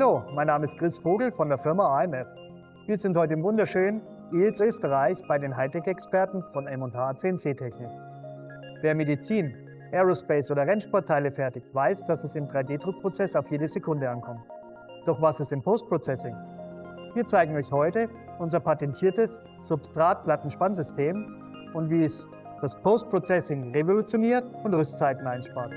Hallo, mein Name ist Chris Vogel von der Firma AMF. Wir sind heute im wunderschönen IELTS Österreich bei den Hightech-Experten von M&H CNC Technik. Wer Medizin, Aerospace oder Rennsportteile fertigt, weiß, dass es im 3D-Druckprozess auf jede Sekunde ankommt. Doch was ist im Post-Processing? Wir zeigen euch heute unser patentiertes Substratplattenspannsystem und wie es das Post-Processing revolutioniert und Rüstzeiten einspart.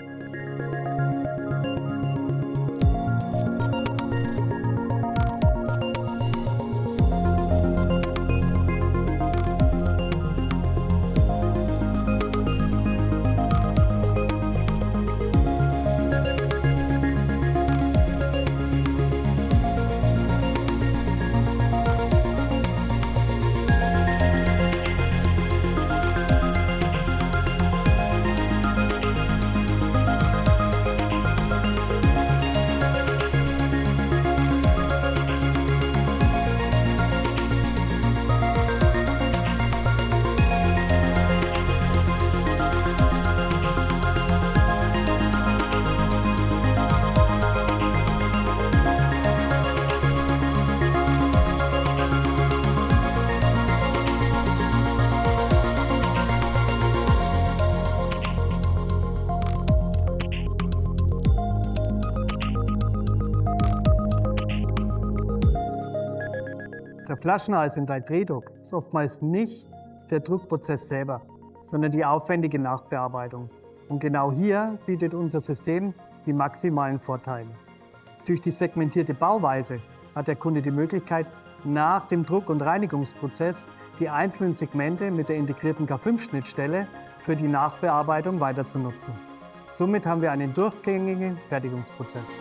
Der Flaschenhals im 3D-Druck ist oftmals nicht der Druckprozess selber, sondern die aufwendige Nachbearbeitung. Und genau hier bietet unser System die maximalen Vorteile. Durch die segmentierte Bauweise hat der Kunde die Möglichkeit, nach dem Druck- und Reinigungsprozess die einzelnen Segmente mit der integrierten K5-Schnittstelle für die Nachbearbeitung weiter zu nutzen. Somit haben wir einen durchgängigen Fertigungsprozess.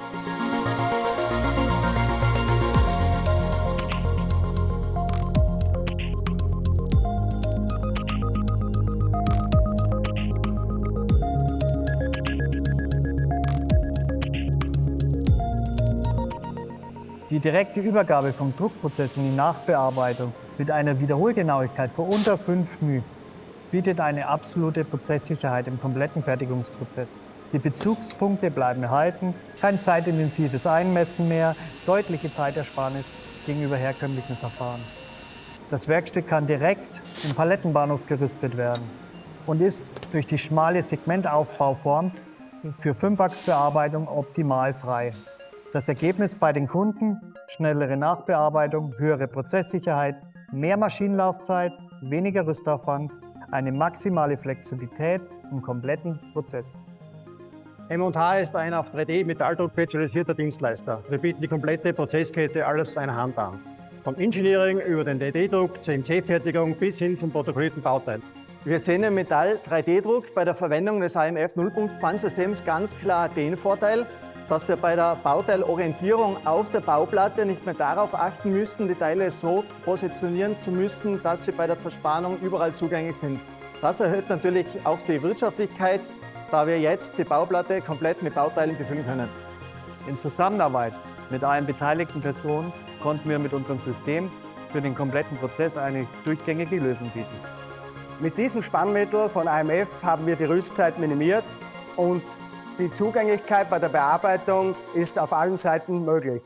Die direkte Übergabe vom Druckprozess in die Nachbearbeitung mit einer Wiederholgenauigkeit von unter 5 μ bietet eine absolute Prozesssicherheit im kompletten Fertigungsprozess. Die Bezugspunkte bleiben erhalten, kein zeitintensives Einmessen mehr, deutliche Zeitersparnis gegenüber herkömmlichen Verfahren. Das Werkstück kann direkt im Palettenbahnhof gerüstet werden und ist durch die schmale Segmentaufbauform für Fünfachsbearbeitung optimal frei. Das Ergebnis bei den Kunden: schnellere Nachbearbeitung, höhere Prozesssicherheit, mehr Maschinenlaufzeit, weniger Rüstaufwand, eine maximale Flexibilität im kompletten Prozess. M&H ist ein auf 3D-Metalldruck spezialisierter Dienstleister. Wir bieten die komplette Prozesskette alles einer Hand an. Vom Engineering über den 3D-Druck, CNC-Fertigung bis hin zum protokollierten Bauteil. Wir sehen im Metall-3D-Druck bei der Verwendung des AMF-Nullpunkt-Spannsystems ganz klar den Vorteil, dass wir bei der Bauteilorientierung auf der Bauplatte nicht mehr darauf achten müssen, die Teile so positionieren zu müssen, dass sie bei der Zerspannung überall zugänglich sind. Das erhöht natürlich auch die Wirtschaftlichkeit, da wir jetzt die Bauplatte komplett mit Bauteilen befüllen können. In Zusammenarbeit mit allen beteiligten Personen konnten wir mit unserem System für den kompletten Prozess eine durchgängige Lösung bieten. Mit diesem Spannmittel von AMF haben wir die Rüstzeit minimiert und die Zugänglichkeit bei der Bearbeitung ist auf allen Seiten möglich.